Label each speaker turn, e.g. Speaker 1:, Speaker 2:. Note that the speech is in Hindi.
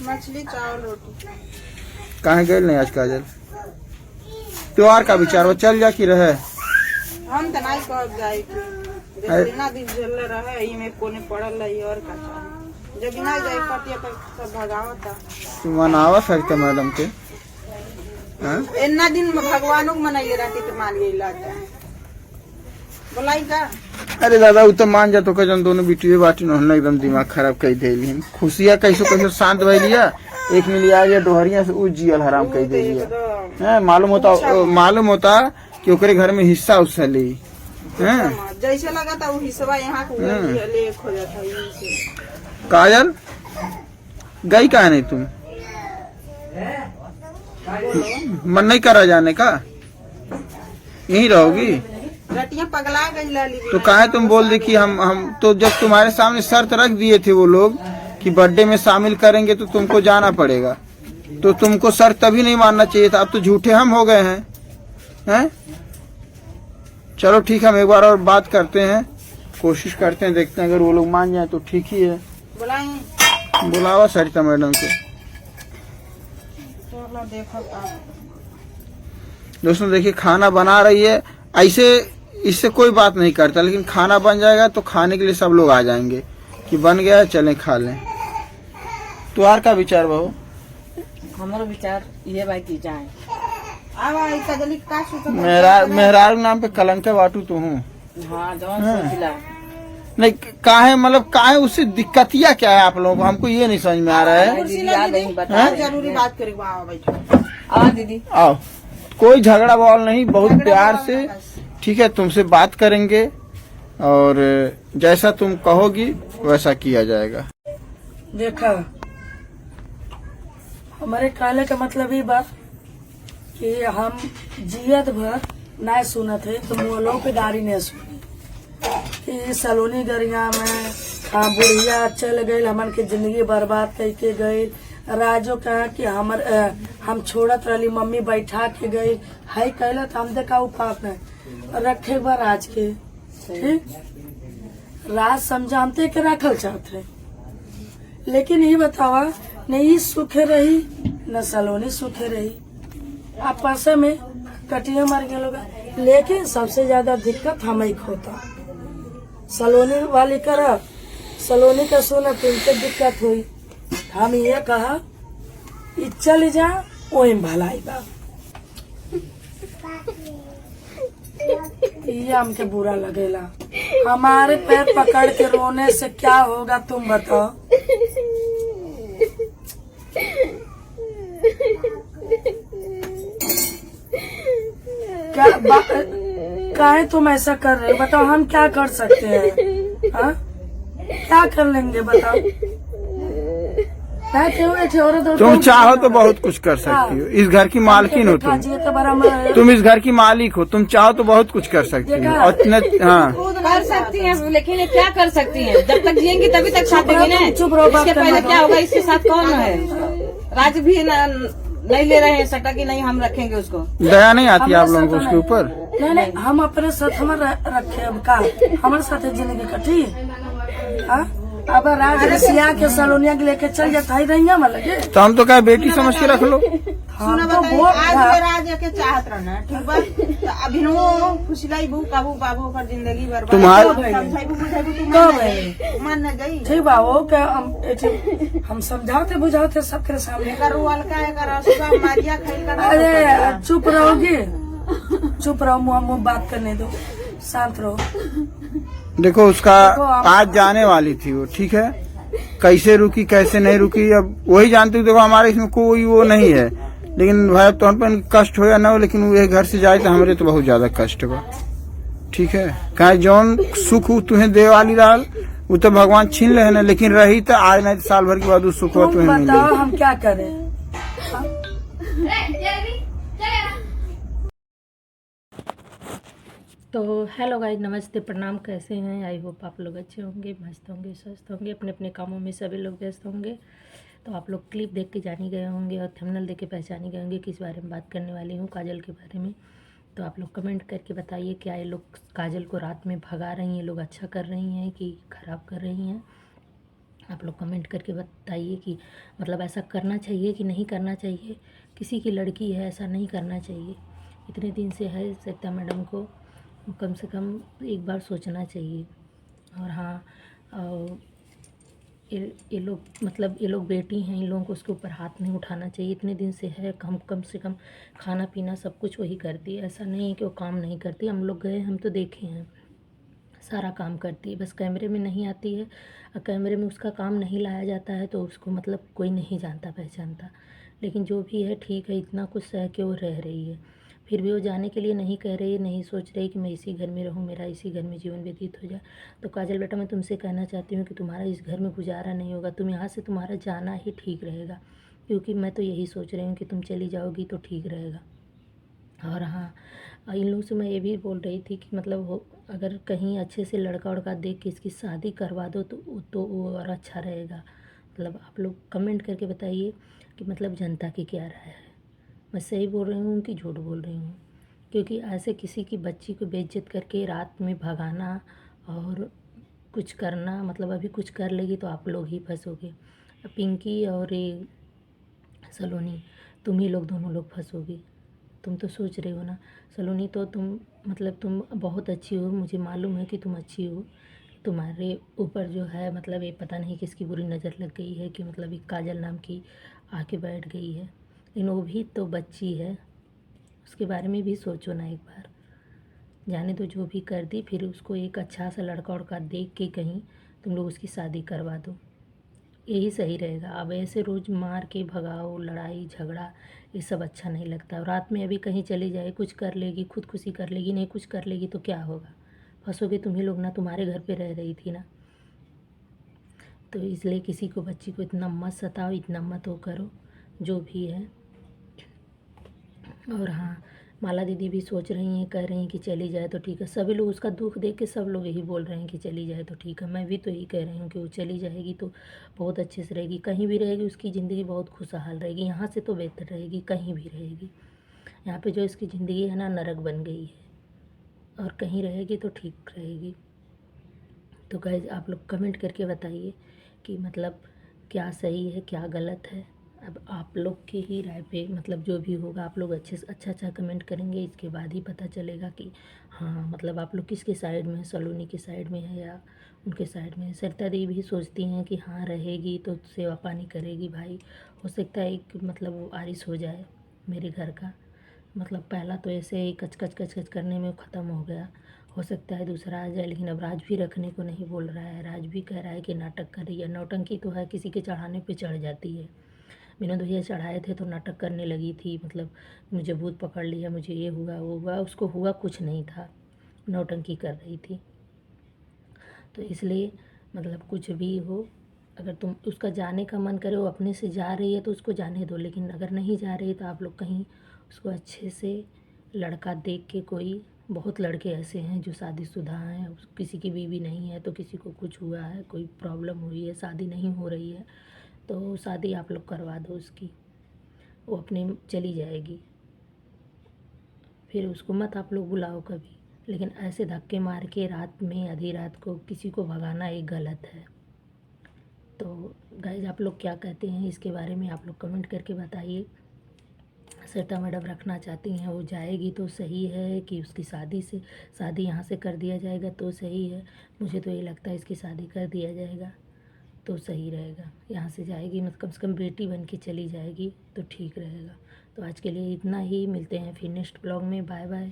Speaker 1: मछली चावल रोटी
Speaker 2: कहाँ गए नहीं आज काजल? त्योहार का विचार वो चल जा की रहे
Speaker 1: हम तो नहीं कब जाए इतना दिन झेल रहे ई में कोने पड़ल रही और का चाहिए जब ना जाए पतिया पर सब भगावता
Speaker 2: तुम मनावा सकते मैडम के
Speaker 1: इतना दिन भगवानों को मनाइए रहती तो मान गई लाता बोलाई का।
Speaker 2: अरे दादा वो तो मान जा तो कजन दोनों बिटिया बाटी न एकदम दिमाग खराब कर देली खुशिया कैसो कैसो शांत भैलिया एक मिली आ गया डोहरिया से उस जियल हराम कर दिया। मालूम होता कि ओकरे घर में हिस्सा उस्सा ली
Speaker 1: जैसे लगा था वो हिस्सा यहाँ को ले खो जाता
Speaker 2: काजल गई कहा नहीं तुम मन नहीं करा जाने का यहीं रहोगी
Speaker 1: रटिया पगला गई लाली
Speaker 2: तो काहे तुम बोल दी कि हम तो जब तुम्हारे सामने शर्त रख दिए थे वो लोग कि बर्थडे में शामिल करेंगे तो तुमको जाना पड़ेगा तो तुमको शर्त तभी नहीं मानना चाहिए था। अब तो झूठे हम हो गए हैं चलो ठीक है हम एक बार और बात करते हैं कोशिश करते हैं देखते हैं अगर वो लोग मान जाए तो ठीक ही है। बुलावा सरिता मैडम को। दोस्तों देखिए खाना बना रही है ऐसे इससे कोई बात नहीं करता लेकिन खाना बन जाएगा तो खाने के लिए सब लोग आ जाएंगे कि बन गया चलें खा लें। त्योहार का विचार बहू
Speaker 1: हमारा विचार ये भाई की जाए
Speaker 2: मेहरारू नाम पे कलंक बाटू तो हूँ नहीं काहे मतलब काहे उससे दिक्कतिया क्या है आप लोगों को हमको ये नहीं समझ में आ रहा है।
Speaker 1: जरूरी बात
Speaker 2: दीदी आओ कोई झगड़ा बवाल नहीं बहुत प्यार से ठीक है तुमसे बात करेंगे और जैसा तुम कहोगी वैसा किया जाएगा।
Speaker 3: देखा हमारे कहने का मतलब ये बात कि हम जियत भर ना सुना थे तो मोलों पे गाड़ी नहीं सुनी कि सलोनी गरिया में बुढ़िया चल गई हमन के जिंदगी बर्बाद करके गई राजो कहा कि हम छोड़त रही मम्मी बैठा के गई है कहला तो हम देखा पाप है रखे बार राज के ठीक राज समझाते के रखल चाहते लेकिन ये बतावा नहीं सुखे रही न सलोनी सुखे रही आपस में कटिया मार गए लोग लेकिन सबसे ज्यादा दिक्कत हमें होता सलोनी वाली करा सलोनी का सुना तुमसे दिक्कत हुई हम ये कहा चल जा वही भलाई बा ये हमके बुरा लगेला हमारे पैर पकड़ के रोने से क्या होगा तुम बताओ। क्या काहे तुम ऐसा कर रहे हो बताओ हम क्या कर सकते हैं हाँ क्या कर लेंगे बताओ।
Speaker 2: तुम चाहो तो बहुत कुछ कर सकती हो इस घर की मालकिन हो तुम इस घर की मालिक हो तुम चाहो तो बहुत कुछ कर सकती हो और हाँ
Speaker 1: कर सकती हैं लेकिन क्या कर सकती हैं जब तक जिएंगी तभी तक साथ देंगे ना इसके पहले क्या होगा इसके साथ कौन है राज भी नहीं ले रहे हैं सटा कि नहीं हम रखेंगे उसको
Speaker 2: दया नहीं आती आप लोगों को उसके ऊपर
Speaker 3: नहीं हम अपने साथ हमारे रखे अब का हमारे साथ जिंदगी कटी अब राज रसिया के सलोनिया के लेके चल जाता ही रही लगे
Speaker 2: तो हम तो क्या बेटी समझ के रख लो।
Speaker 1: राज के चाहत रहना ठीक बा अभी खुशलाई बहू काबू बाबू पर जिंदगी मान गई
Speaker 3: ठीक बा वो क्या हम समझाते बुझाते सबके सामने अरे चुप रहोगे चुप रहो मुँह बात करने दो शांत रहो।
Speaker 2: देखो उसका आज जाने वाली थी वो ठीक है कैसे रुकी कैसे नहीं रुकी अब वही जानती हूँ। देखो हमारे इसमें कोई वो नहीं है लेकिन भाई तौर पर कष्ट हो या ना हो लेकिन वो घर से जाए तो हमारे तो बहुत ज्यादा कष्ट हुआ ठीक है कहा जौन सुख तुम्हें दे वाली डाल वो तो भगवान छीन ले ना लेकिन रही तो आज नहीं साल भर के बाद उस सुख तुम्हें मिले।
Speaker 3: हम क्या करें।
Speaker 4: तो हेलो गाइस नमस्ते प्रणाम कैसे हैं आई होप आप लोग अच्छे होंगे मस्त होंगे स्वस्थ होंगे अपने अपने कामों में सभी लोग व्यस्त होंगे। तो आप लोग क्लिप देख के जान ही गए होंगे और थंबनेल देख के पहचान ही गए होंगे किस बारे में बात करने वाली हूँ, काजल के बारे में। तो आप लोग कमेंट करके बताइए क्या ये लोग काजल को रात में भगा रही हैं, ये लोग अच्छा कर रही हैं कि ख़राब कर रही हैं। आप लोग कमेंट करके बताइए कि मतलब ऐसा करना चाहिए कि नहीं करना चाहिए। किसी की लड़की है, ऐसा नहीं करना चाहिए। इतने दिन से है सरिता मैडम को कम से कम एक बार सोचना चाहिए। और हाँ, ये लोग मतलब ये लोग बेटी हैं, इन लोगों को उसके ऊपर हाथ नहीं उठाना चाहिए। इतने दिन से है, कम से कम खाना पीना सब कुछ वही करती है। ऐसा नहीं है कि वो काम नहीं करती, हम लोग गए, हम तो देखे हैं, सारा काम करती है, बस कैमरे में नहीं आती है। और कैमरे में उसका काम नहीं लाया जाता है तो उसको मतलब कोई नहीं जानता पहचानता। लेकिन जो भी है ठीक है, इतना कुछ सह के वो रह रही है। फिर भी वो जाने के लिए नहीं कह रही है, नहीं सोच रही कि मैं इसी घर में रहूँ, मेरा इसी घर में जीवन व्यतीत हो जाए। तो काजल बेटा, मैं तुमसे कहना चाहती हूँ कि तुम्हारा इस घर में गुजारा नहीं होगा, तुम यहाँ से तुम्हारा जाना ही ठीक रहेगा। क्योंकि मैं तो यही सोच रही हूँ कि तुम चली जाओगी तो ठीक रहेगा। और हाँ, इन लोगों से मैं ये भी बोल रही थी कि मतलब वो अगर कहीं अच्छे से लड़का उड़का देख के इसकी शादी करवा दो तो वो और अच्छा रहेगा। मतलब आप लोग कमेंट करके बताइए कि मतलब जनता की क्या राय है, मैं सही बोल रही हूँ कि झूठ बोल रही हूँ। क्योंकि ऐसे किसी की बच्ची को बेइज्जत करके रात में भगाना और कुछ करना, मतलब अभी कुछ कर लेगी तो आप लोग ही फंसोगे। पिंकी और ये सलोनी, तुम ही लोग दोनों लोग फंसोगे। तुम तो सोच रहे हो ना, सलोनी तो तुम मतलब तुम बहुत अच्छी हो, मुझे मालूम है कि तुम अच्छी हो। तुम्हारे ऊपर जो है मतलब ये पता नहीं किसकी बुरी नज़र लग गई है कि मतलब एक काजल नाम की आके बैठ गई है। लेकिन वो भी तो बच्ची है, उसके बारे में भी सोचो ना एक बार। जाने तो जो भी कर दी, फिर उसको एक अच्छा सा लड़का उड़का देख के कहीं तुम लोग उसकी शादी करवा दो, यही सही रहेगा। अब ऐसे रोज़ मार के भगाओ, लड़ाई झगड़ा, ये सब अच्छा नहीं लगता। रात में अभी कहीं चली जाए, कुछ कर लेगी, खुदकुशी कर लेगी, नहीं कुछ कर लेगी तो क्या होगा, फंसोगे तुम ही लोग ना, तुम्हारे घर पे रह रही थी ना। तो इसलिए किसी को बच्ची को इतना मत सताओ, इतना मत वो करो जो भी है। और हाँ, माला दीदी भी सोच रही हैं, कह रही हैं कि चली जाए तो ठीक है। सभी लोग उसका दुख देख के सब लोग यही बोल रहे हैं कि चली जाए तो ठीक है। मैं भी तो यही कह रही हूँ कि वो चली जाएगी तो बहुत अच्छे से रहेगी, कहीं भी रहेगी उसकी ज़िंदगी बहुत खुशहाल रहेगी। यहाँ से तो बेहतर रहेगी, कहीं भी रहेगी। यहाँ पे जो इसकी ज़िंदगी है ना, नरक बन गई है, और कहीं रहेगी तो ठीक रहेगी। तो गाइस आप लोग कमेंट करके बताइए कि मतलब क्या सही है क्या गलत है। अब आप लोग की ही राय पे मतलब जो भी होगा आप लोग अच्छे से अच्छा कमेंट करेंगे, इसके बाद ही पता चलेगा कि हाँ मतलब आप लोग किसके साइड में है, सलोनी के साइड में है या उनके साइड में है। सरिता दी भी सोचती हैं कि हाँ रहेगी तो सेवा पानी करेगी। भाई हो सकता है कि मतलब वो आरिस हो जाए मेरे घर का, मतलब पहला तो ऐसे ही कच कच करने में ख़त्म हो गया, हो सकता है दूसरा आ जाए। लेकिन अब राज भी रखने को नहीं बोल रहा है, राज भी कह रहा है कि नाटक कर रही है। नौटंकी तो है, किसी के चढ़ाने पे चढ़ जाती है। विनोद भैया चढ़ाए थे तो नाटक करने लगी थी, मतलब मुझे भूत पकड़ लिया, मुझे ये हुआ वो हुआ, उसको हुआ कुछ नहीं था, नौटंकी कर रही थी। तो इसलिए मतलब कुछ भी हो, अगर तुम उसका जाने का मन करे, वो अपने से जा रही है तो उसको जाने दो। लेकिन अगर नहीं जा रही तो आप लोग कहीं उसको अच्छे से लड़का देख के, कोई बहुत लड़के ऐसे हैं जो शादीशुदा हैं, किसी की बीवी नहीं है तो किसी को कुछ हुआ है, कोई प्रॉब्लम हुई है, शादी नहीं हो रही है, तो शादी आप लोग करवा दो उसकी, वो अपने चली जाएगी। फिर उसको मत आप लोग बुलाओ कभी। लेकिन ऐसे धक्के मार के रात में आधी रात को किसी को भगाना एक गलत है। तो गाइज आप लोग क्या कहते हैं इसके बारे में, आप लोग कमेंट करके बताइए। सरिता मैडम रखना चाहती हैं, वो जाएगी तो सही है कि उसकी शादी यहाँ से कर दिया जाएगा तो सही है। मुझे तो ये लगता है इसकी शादी कर दिया जाएगा तो सही रहेगा। यहाँ से जाएगी मतलब कम से कम बेटी बन के चली जाएगी तो ठीक रहेगा। तो आज के लिए इतना ही, मिलते हैं फिर नेक्स्ट ब्लॉग में। Bye bye.